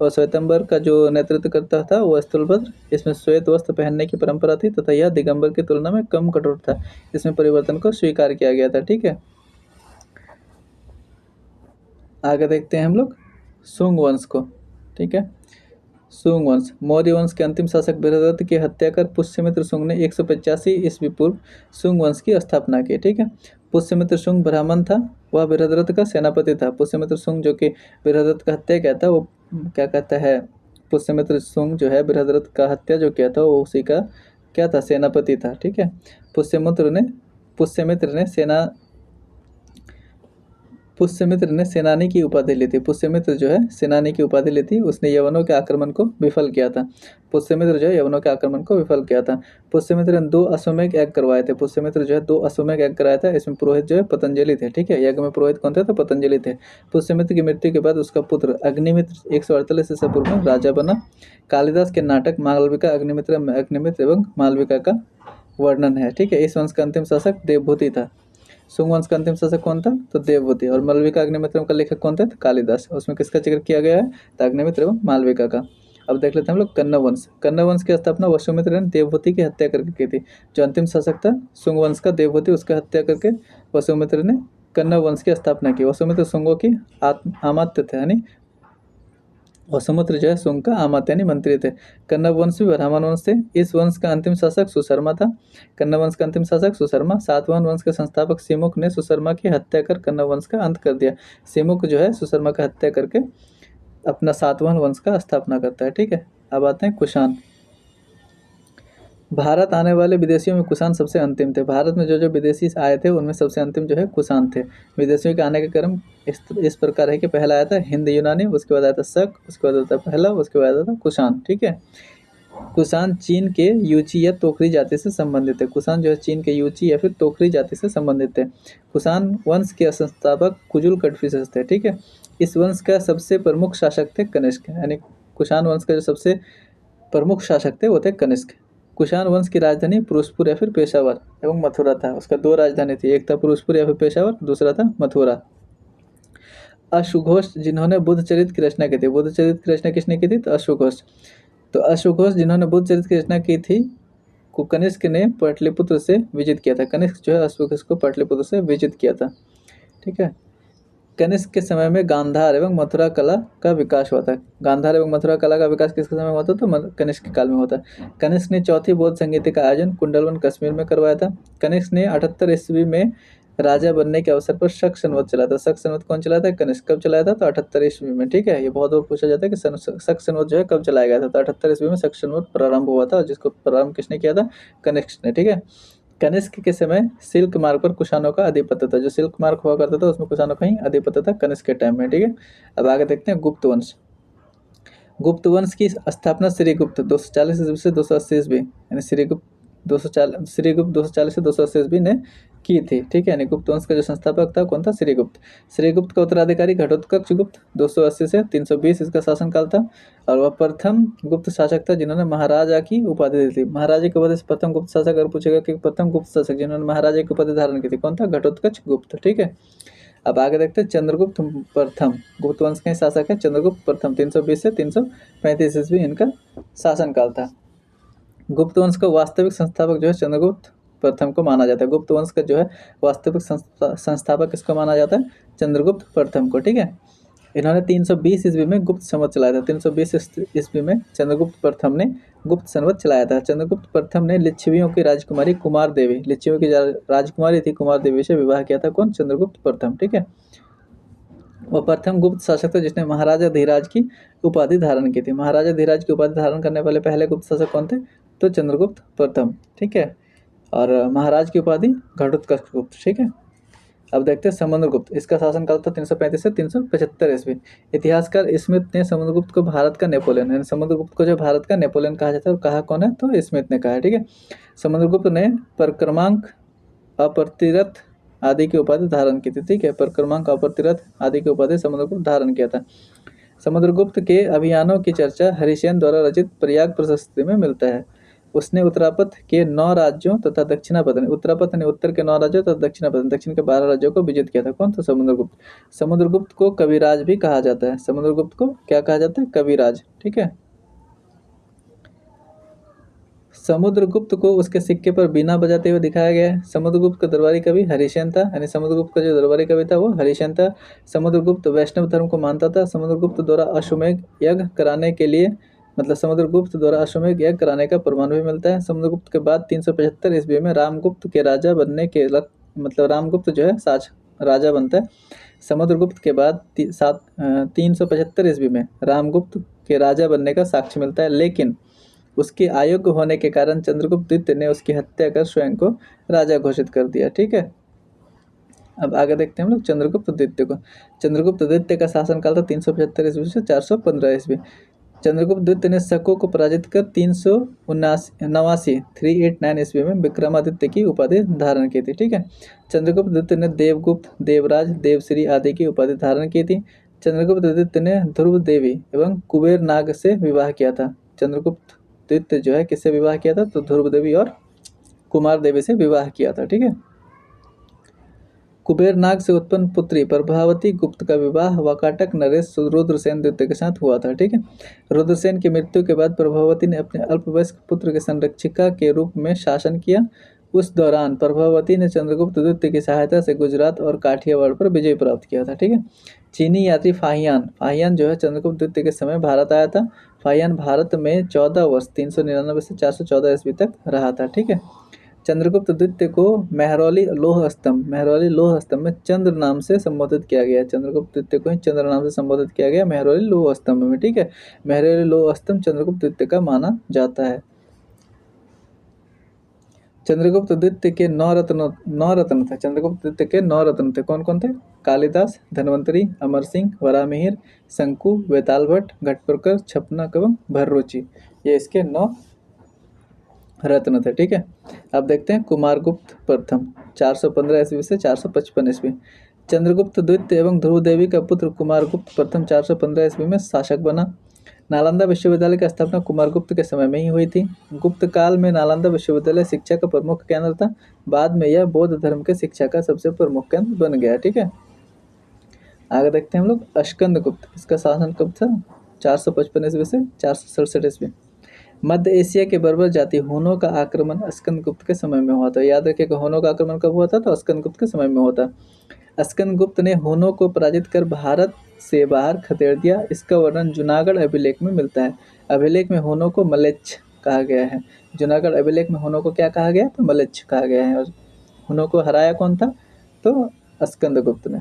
और श्वेतंबर का जो नेतृत्व करता था वो स्थूलभद्र। इसमें श्वेत वस्त्र पहनने की परंपरा थी तथा यह दिगंबर की तुलना में कम कठोर था। इसमें परिवर्तन को स्वीकार किया गया था, ठीक है। आगे देखते हैं हम लोग शुंग वंश को, ठीक है। शुंग वंश, मौर्य वंश के अंतिम शासक बृहद्रथ की हत्या कर पुष्यमित्र शुंग ने 185 ईस्वी पूर्व शुंग वंश की स्थापना की, ठीक है। पुष्यमित्र शुंग ब्राह्मण था, वह बृहद्रथ का सेनापति था। पुष्यमित्र शुंग जो कि बृहद्रथ का हत्या किया था, वो क्या कहता है, पुष्यमित्र शुंग जो है बृहद्रथ का हत्या जो किया था वो उसी का क्या था, सेनापति था, ठीक है। पुष्यमित्र ने सेनानी की उपाधि ली थी। पुष्यमित्र जो है सेनानी की उपाधि ली थी। उसने यवनों के आक्रमण को विफल किया था। पुष्यमित्र जो है यवनों के आक्रमण को विफल किया था। पुष्यमित्र ने 2 अश्वमेध यज्ञ करवाए थे। पुष्यमित्र जो है 2 अश्वमेध यज्ञ कराया था। इसमें पुरोहित जो है पतंजलि थे, ठीक है। यज्ञ में पुरोहित कौन थे, तो पतंजलि थे। पुष्यमित्र की मृत्यु के बाद उसका पुत्र अग्निमित्र 148 ईसा पूर्व में राजा बना। कालिदास के नाटक मालविका अग्निमित्र में अग्निमित्र एवं मालविका का वर्णन है, ठीक है। इस वंश का अंतिम शासक देवभूति था। शुंग वंश का अंतिम शासक कौन था, तो देवभूति। और मालविका अग्निमित्र का लेखक कौन थे, तो कालिदास। उसमें किसका जिक्र किया गया है, तो अग्निमित्र एवं मालविका का। अब देख लेते हैं हम लोग कण्व वंश। कण्व वंश की स्थापना वसुमित्र ने देवभूति की हत्या करके की थी। जो अंतिम शासक था शुंग वंश का देवभूति, उसका हत्या करके वसुमित्र ने कण्व वंश की स्थापना की। वसुमित्र शुंगों की आमात्य थे, यानी वसुमित्र जो है शुंग का आमात्य यानी मंत्री थे। कण्व वंश भी ब्राह्मण वंश थे। इस वंश का अंतिम शासक सुशर्मा था। कण्व वंश का अंतिम शासक सुशर्मा। सातवाहन वंश के संस्थापक सिमुक ने सुशर्मा की हत्या कर कण्व वंश का अंत कर दिया। सिमुक जो है सुशर्मा का हत्या करके अपना सातवाहन वंश का स्थापना करता है, ठीक है। अब आते हैं कुषाण। भारत आने वाले विदेशियों में कुषाण सबसे अंतिम थे। भारत में जो जो विदेशी आए थे उनमें सबसे अंतिम जो है कुषाण थे। विदेशियों के आने का क्रम इस प्रकार है कि पहला आया था हिंद यूनानी, उसके बाद आया था शक, उसके बाद आता था पहला, उसके बाद आता था कुषाण, ठीक है। कुषाण चीन के यूची या तोखरी जाति से संबंधित है। कुषाण जो है चीन के यूची या फिर तोखरी जाति से संबंधित है। कुषाण वंश के संस्थापक कुजुल कटफिशस थे, ठीक है। इस वंश का सबसे प्रमुख शासक थे कनिष्क, यानी कुषाण वंश का जो सबसे प्रमुख शासक थे वो थे कनिष्क। कुषाण वंश की राजधानी फिरोजपुर या फिर पेशावर एवं मथुरा था। उसका 2 राजधानी थी, एक था फिरोजपुर या फिर पेशावर, दूसरा था मथुरा। अश्वघोष जिन्होंने बुद्ध चरित्र की रचना की थी। बुद्ध चरित्र की रचना किसने की थी, तो अश्वघोष। तो अश्वघोष जिन्होंने बुद्ध चरित्र की रचना की थी को कनिष्क ने पाटलिपुत्र से विजित किया था। कनिष्क जो है अश्वघोष को पाटलिपुत्र से विजित किया था, ठीक है। कनिष्क के समय में गांधार एवं मथुरा कला का विकास हुआ था। गांधार एवं मथुरा कला का विकास किसके समय में होता, तो कनिष्क के काल में होता। कनिष्क ने चौथी बौद्ध संगीत का आयोजन कुंडलवन कश्मीर में करवाया था। कनिष्क ने 78 ईस्वी में राजा बनने के अवसर पर शक संवत चलाया था। शक संवत कौन चलाया था, कनिष्क। कब चलाया था, तो 78 ईस्वी में, ठीक है। ये बहुत बार पूछा जाता है कि शक संवत जो है कब चलाया गया था, तो 78 ईस्वी में शक संवत प्रारंभ हुआ था, जिसको प्रारंभ किसने किया था, कनिष्क ने, ठीक है। कनिष्क के समय सिल्क मार्ग पर कुषाणों का आधिपत्य था। जो सिल्क मार्ग हुआ करता था उसमें कुषाणों का ही आधिपत्य था कनिष्क के टाइम में, ठीक है। अब आगे देखते हैं गुप्त वंश। गुप्त वंश की स्थापना श्रीगुप्त 240 ईस्वी से 280 ईस्वी, यानी श्रीगुप्त 240 श्रीगुप्त 240 से 280 ईस्वी ने की थी। ठीक है, यानी गुप्त वंश का जो संस्थापक था कौन था? श्रीगुप्त। श्रीगुप्त का उत्तराधिकारी घटोत्कच गुप्त 280 से 320 इसका शासनकाल था, और वह प्रथम गुप्त शासक था जिन्होंने महाराजा की उपाधि दी थी। महाराजा की उपाधि से प्रथम गुप्त शासक अगर पूछेगा कि प्रथम गुप्त शासक जिन्होंने महाराजा की उपाधि धारण की थी कौन था? घटोत्कच गुप्त। ठीक है, अब आगे देखते हैं चंद्रगुप्त प्रथम। गुप्त वंश के शासक है चंद्रगुप्त प्रथम, 320 से 335 ईस्वी इनका शासनकाल था। गुप्त वंश का वास्तविक संस्थापक जो है चंद्रगुप्त प्रथम को माना जाता है। गुप्त वंश का जो है वास्तविक संस्थापक किसको माना जाता है? चंद्रगुप्त प्रथम को। ठीक है, इन्होंने 320 ईस्वी में गुप्त संवत चलाया था। 320 ईस्वी में चंद्रगुप्त प्रथम ने गुप्त संवत चलाया था। चंद्रगुप्त प्रथम ने लिच्छवियों की राजकुमारी कुमार देवी, लिच्छवियों की राजकुमारी थी कुमार देवी से विवाह किया था। कौन? चंद्रगुप्त प्रथम। ठीक है, वह प्रथम गुप्त शासक था जिसने महाराजा धीराज की उपाधि धारण की थी। महाराजा धीराज की उपाधि धारण करने वाले पहले गुप्त शासक कौन थे? तो चंद्रगुप्त प्रथम। ठीक है, और महाराज की उपाधि घटोत्कच गुप्त। ठीक है, अब देखते हैं समुद्रगुप्त। इसका शासनकाल था 335 से 375 ईस्वी। इतिहासकार स्मिथ ने समुद्रगुप्त को भारत का नेपोलियन, यानी समुद्रगुप्त को जो भारत का नेपोलियन कहा जाता है, और कहा कौन है? तो स्मिथ ने कहा है। ठीक है, समुद्रगुप्त ने परक्रमांक, अप्रतिरथ आदि की उपाधि धारण की थी। ठीक है, परक्रमांक, अप्रतिरथ आदि की उपाधि समुद्रगुप्त धारण किया था। समुद्रगुप्त के अभियानों की चर्चा हरिसेन द्वारा रचित प्रयाग प्रशस्ति में मिलता है। उसने उत्तरापथ के 9 राज्यों तथा दक्षिणापथ, उत्तरापथ ने उत्तर के 9 राज्यों तथा दक्षिणापथ दक्षिण के 12 राज्यों को विजित किया था। कौन? तो समुद्रगुप्त। समुद्रगुप्त को कविराज भी कहा जाता है। समुद्रगुप्त को क्या कहा जाता है? कविराज। ठीक है, समुद्रगुप्त को उसके सिक्के पर बीना बजाते हुए दिखाया गया है। समुद्रगुप्त का दरबारी कवि हरिसेन था, यानी समुद्रगुप्त का जो दरबारी कवि था वो हरिसेन था। समुद्रगुप्त वैष्णव धर्म को मानता था। समुद्रगुप्त द्वारा अश्वमेध यज्ञ कराने के लिए, मतलब समुद्रगुप्त द्वारा अश्वमेध यज्ञ कराने का प्रमाण भी मिलता है। समुद्रगुप्त के बाद 375 ईस्वी में रामगुप्त के राजा बनने के मतलब रामगुप्त जो है साच राजा बनता है। समुद्रगुप्त के बाद 375 ईस्वी में रामगुप्त के राजा बनने का साक्ष्य मिलता है, लेकिन उसके अयोग्य होने के कारण चंद्रगुप्त द्वितीय ने उसकी हत्या कर स्वयं को राजा घोषित कर दिया। ठीक है, अब आगे देखते हैं हम लोग चंद्रगुप्त द्वितीय को। चंद्रगुप्त द्वितीय का शासनकाल था 375 ईस्वी से 415 ईस्वी। चंद्रगुप्त द्वितीय ने शकों को पराजित कर 389 ईस्वी में विक्रमादित्य की उपाधि धारण की थी। ठीक है, चंद्रगुप्त द्वितीय ने देवगुप्त, देवराज, देवश्री आदि की उपाधि धारण की थी। चंद्रगुप्त द्वितीय ने ध्रुव देवी एवं कुबेर नाग से विवाह किया था। चंद्रगुप्त द्वितीय जो है किससे विवाह किया था? तो ध्रुव देवी और कुमार देवी से विवाह किया था। ठीक है, कुबेर नाग से उत्पन्न पुत्री प्रभावती गुप्त का विवाह वाकाटक नरेश रुद्रसेन द्वितीय के साथ हुआ था। ठीक है, रुद्रसेन की मृत्यु के बाद प्रभावती ने अपने अल्पवयस्क पुत्र के संरक्षिका के रूप में शासन किया। उस दौरान प्रभावती ने चंद्रगुप्त द्वितीय की सहायता से गुजरात और काठियावाड़ पर विजय प्राप्त किया था। ठीक है, चीनी यात्री फाहियान, फाहियान जो है चंद्रगुप्त द्वितीय के समय भारत आया था। फाहियान भारत में 14 वर्ष 399 से 414 ईस्वी तक रहा था। ठीक है, चंद्रगुप्त द्वितीय को मेहरौली लोह स्तंभ में चंद्र नाम से संबोधित किया गया है। चंद्रगुप्त द्वितीय को ही चंद्र नाम से संबोधित किया गया मेहरौली लोह स्तंभ में। ठीक है, मेहरौली लोह स्तंभ चंद्रगुप्त द्वितीय का माना जाता है। चंद्रगुप्त द्वितीय के 9 रत्न थे। चंद्रगुप्त द्वितीय के 9 रत्न थे। कौन कौन थे? कालिदास, धन्वंतरी, अमर सिंह, वरामिहिर, शंकु, वेताल भट्ट, घटप्रकर, छपनक एवं भर्रुचि, ये इसके 9 रत्न थे। ठीक है, अब देखते हैं कुमारगुप्त प्रथम 415 ईस्वी से 455 ईस्वी। चंद्रगुप्त द्वितीय एवं ध्रुव देवी का पुत्र कुमारगुप्त प्रथम 415 ईस्वी में शासक बना। नालंदा विश्वविद्यालय की स्थापना कुमारगुप्त के समय में ही हुई थी। गुप्त काल में नालंदा विश्वविद्यालय शिक्षा का प्रमुख केंद्र था। बाद में यह बौद्ध धर्म के शिक्षा का सबसे प्रमुख केंद्र बन गया। ठीक है, आगे देखते हैं हम लोग अस्कंदगुप्त। इसका शासन कब था? 455 ईस्वी से 467 ईस्वी। मध्य एशिया के बर्बर जाति हुनों का आक्रमण अस्कंदगुप्त के समय में हुआ था। याद रखिएगा, हुनों का आक्रमण कब हुआ था? तो अस्कंदगुप्त के समय में हुआ था। अस्कंदगुप्त ने हुनों को पराजित कर भारत से बाहर खदेड़ दिया। इसका वर्णन जूनागढ़ अभिलेख में मिलता है। अभिलेख में हुनों को मलेच्छ कहा गया है। जूनागढ़ अभिलेख में हुनों को क्या कहा गया? तो मलेच्छ कहा गया है। और हुनों को हराया कौन था? तो अस्कंदगुप्त ने।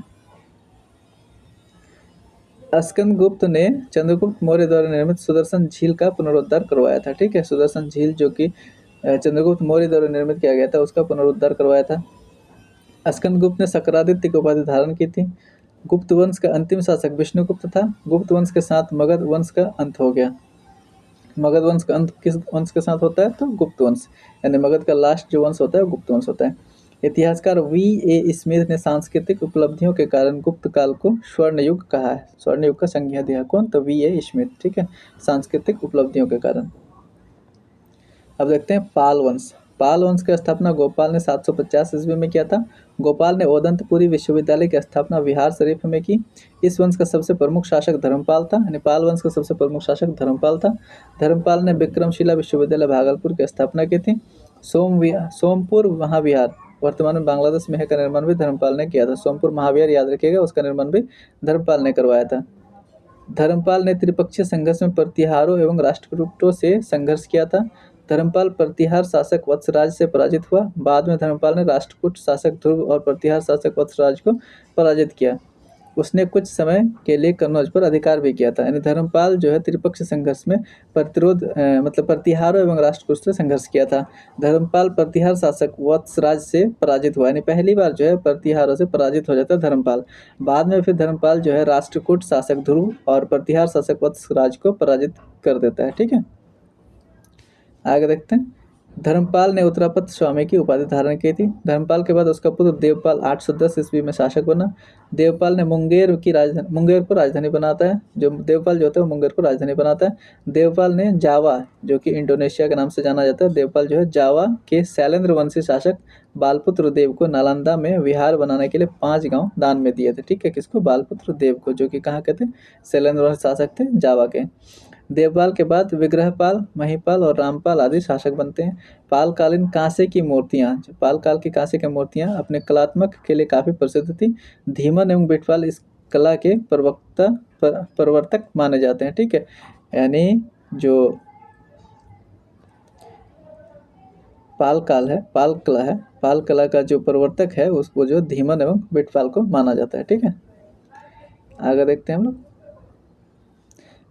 अस्कंदगुप्त ने चंद्रगुप्त मौर्य द्वारा निर्मित सुदर्शन झील का पुनरुद्धार करवाया था। ठीक है, सुदर्शन झील जो कि चंद्रगुप्त मौर्य द्वारा निर्मित किया गया था उसका पुनरुद्धार करवाया था। अस्कंदगुप्त ने सक्रादित्य की उपाधि धारण की थी। गुप्त वंश का अंतिम शासक विष्णुगुप्त था। गुप्त वंश के साथ मगध वंश का अंत हो गया। मगध वंश का अंत किस वंश के साथ होता है? तो गुप्त वंश, यानी मगध का लास्ट जो वंश होता है गुप्त वंश होता है। इतिहासकार V.A. स्मिथ ने सांस्कृतिक उपलब्धियों के कारण गुप्त काल को स्वर्ण युग कहा है। स्वर्ण युग का संज्ञा दिया कौन? तो V.A. स्मिथ, ठीक है, सांस्कृतिक उपलब्धियों के कारण। अब देखते हैं पाल वंश। पाल वंश की स्थापना गोपाल ने 750 ईस्वी में किया था। गोपाल ने ओदंतपुरी विश्वविद्यालय की स्थापना बिहार शरीफ में की। इस वंश का सबसे प्रमुख शासक धर्मपाल था, यानी पाल वंश का सबसे प्रमुख शासक धर्मपाल था। धर्मपाल ने विक्रमशिला विश्वविद्यालय भागलपुर की स्थापना की थी। सोमपुर महाविहार वर्तमान में बांग्लादेश में है का निर्माण भी धर्मपाल ने किया था। सोमपुर महाविहार याद रखिएगा, उसका निर्माण भी धर्मपाल ने करवाया था। धर्मपाल ने त्रिपक्षीय संघर्ष में प्रतिहारों एवं राष्ट्रकूटों से संघर्ष किया था। धर्मपाल प्रतिहार शासक वत्सराज से पराजित हुआ। बाद में धर्मपाल ने राष्ट्रकूट शासक ध्रुव और प्रतिहार शासक वत्सराज को पराजित किया। उसने कुछ समय के लिए कन्नौज पर अधिकार भी किया था। यानी धर्मपाल जो है त्रिपक्षीय संघर्ष में मतलब प्रतिहारों एवं राष्ट्रकूट से संघर्ष किया था। धर्मपाल प्रतिहार शासक वत्सराज से पराजित हुआ, यानी पहली बार जो है प्रतिहारों से पराजित हो जाता है धर्मपाल। बाद में फिर धर्मपाल जो है राष्ट्रकूट शासक ध्रुव और प्रतिहार शासक वत्सराज को पराजित कर देता है, ठीक है। आगे देखते हैं। धर्मपाल ने उत्तरापत स्वामी की उपाधि धारण की थी। धर्मपाल के बाद उसका पुत्र देवपाल 810 ईस्वी में शासक बना। देवपाल ने मुंगेर को राजधानी बनाता है। जो देवपाल जो होता है वो मुंगेर को राजधानी बनाता है। देवपाल ने जावा, जो कि इंडोनेशिया के नाम से जाना जाता है, देवपाल जो है जावा के शैलेंद्र वंशी शासक बालपुत्र देव को नालंदा में विहार बनाने के लिए 5 गाँव दान में दिए थे, ठीक है। किसको? बालपुत्र देव को, जो कि कहाँ के थे? शैलेंद्र वंशी शासक थे, जावा के। देवपाल के बाद विग्रहपाल, महिपाल और रामपाल आदि शासक बनते हैं। पालकालीन कांसे की मूर्तियां, पाल काल की कांसे की मूर्तियां अपने कलात्मक के लिए काफी प्रसिद्ध थी। धीमन एवं बिटपाल इस कला के प्रवर्तक माने जाते हैं, ठीक है। यानी जो पाल काल है, पाल कला है, पाल कला का जो प्रवर्तक है उसको जो धीमन एवं बिटपाल को माना जाता है, ठीक है। आगे देखते हैं हम लोग।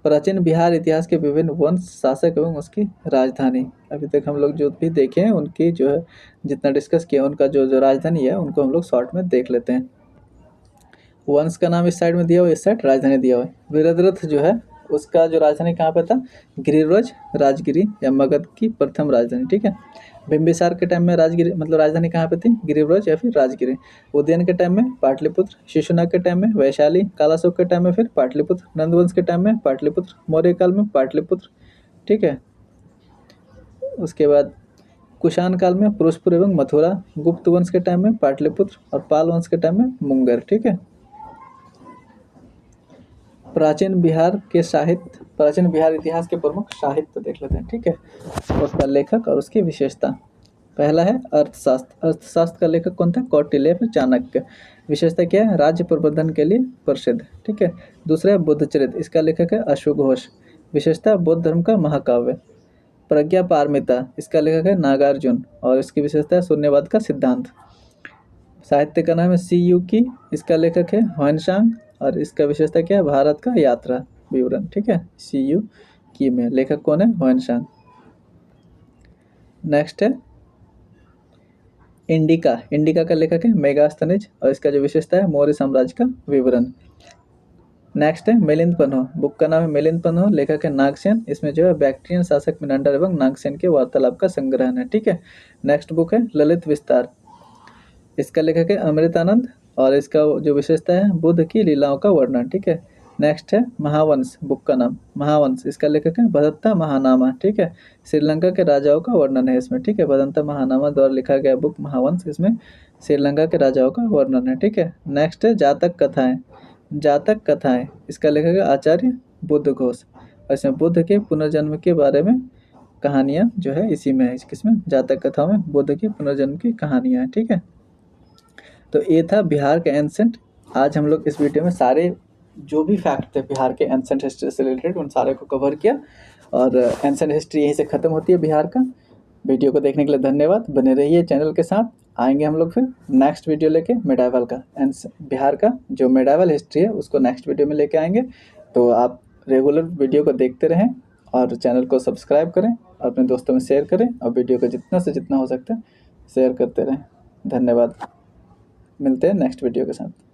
प्राचीन बिहार इतिहास के विभिन्न वंश, शासक एवं उसकी राजधानी। अभी तक हम लोग जो भी देखे हैं उनकी जो है जितना डिस्कस किया उनका जो राजधानी है उनको हम लोग शॉर्ट में देख लेते हैं। वंश का नाम इस साइड में दिया हुआ है, इस साइड राजधानी दिया हुआ है। वीरद्रथ जो है उसका जो राजधानी कहाँ पे था? गिरिव्रज राजगिरी या मगध की प्रथम राजधानी, ठीक है। बिंबिसार के टाइम में राजगिरी मतलब राजधानी कहाँ पे थी? गिरिव्रज या फिर राजगिरी। उदयन के टाइम में पाटलिपुत्र। शिशुनाग के टाइम में वैशाली। कालाशोक के टाइम में फिर पाटलिपुत्र। नंदवंश के टाइम में पाटलिपुत्र। मौर्य काल में पाटलिपुत्र, ठीक है। उसके बाद कुषाण काल में पुरुषपुर एवं मथुरा। गुप्त वंश के टाइम में पाटलिपुत्र और पाल वंश के टाइम में मुंगेर, ठीक है। प्राचीन बिहार इतिहास के प्रमुख साहित्य देख लेते हैं, ठीक है। उसका लेखक और उसकी विशेषता। पहला है अर्थशास्त्र। अर्थशास्त्र का लेखक कौन था? कौटिल्य या फिर चाणक्य। विशेषता क्या है? राज्य प्रबंधन के लिए प्रसिद्ध, ठीक है। दूसरा है बुद्धचरित, इसका लेखक है अश्वघोष। विशेषता बौद्ध धर्म का महाकाव्य। प्रज्ञा पारमिता, इसका लेखक है नागार्जुन और इसकी विशेषता है शून्यवाद का सिद्धांत। साहित्य का नाम है सीयूकी, इसका लेखक है ह्वेनसांग और इसका विशेषता क्या है? भारत का यात्रा विवरण, ठीक है। सीयूकी में लेखक कौन है? ह्वेनसांग। नेक्स्ट है इंडिका। इंडिका का लेखक है मेगास्थनीज और इसका जो विशेषता है मौर्य साम्राज्य का विवरण। नेक्स्ट है मिलिंद पन्हो। बुक का नाम है मिलिंद पन्हो, लेखक है नागसेन। इसमें जो है बैक्ट्रियन शासक मिनांडर एवं नागसेन के वार्तालाप का संग्रहण है, ठीक है। नेक्स्ट बुक है ललित विस्तार, इसका लेखक है अमृतानंद और इसका जो विशेषता है बुद्ध की लीलाओं का वर्णन, ठीक है। नेक्स्ट है महावंश। बुक का नाम महावंश, इसका लेखक है भदंता महानामा, ठीक है। श्रीलंका के राजाओं का वर्णन है इसमें, ठीक है। भदंता महानामा द्वारा लिखा गया बुक महावंश, इसमें श्रीलंका के राजाओं का वर्णन है, ठीक है। नेक्स्ट है जातक कथाएं। जातक कथाएं, इसका लेखक है आचार्य बुद्ध घोष और इसमें बुद्ध के पुनर्जन्म के बारे में कहानियाँ जो है इसी में है। किसमें? जातक कथाओं में बुद्ध के पुनर्जन्म की कहानियाँ हैं, ठीक है। तो ये था बिहार के एंसेंट। आज हम लोग इस वीडियो में सारे जो भी फैक्ट थे बिहार के एंसेंट हिस्ट्री से रिलेटेड उन सारे को कवर किया और एंसेंट हिस्ट्री यहीं से ख़त्म होती है बिहार का। वीडियो को देखने के लिए धन्यवाद। बने रहिए चैनल के साथ। आएंगे हम लोग फिर नेक्स्ट वीडियो लेके मेडावल का बिहार का जो मेडावल हिस्ट्री है उसको नेक्स्ट वीडियो में लेके आएंगे। तो आप रेगुलर वीडियो को देखते रहें और चैनल को सब्सक्राइब करें, अपने दोस्तों में शेयर करें और वीडियो को जितना से जितना हो सकता है शेयर करते रहें। धन्यवाद। मिलते हैं नेक्स्ट वीडियो के साथ।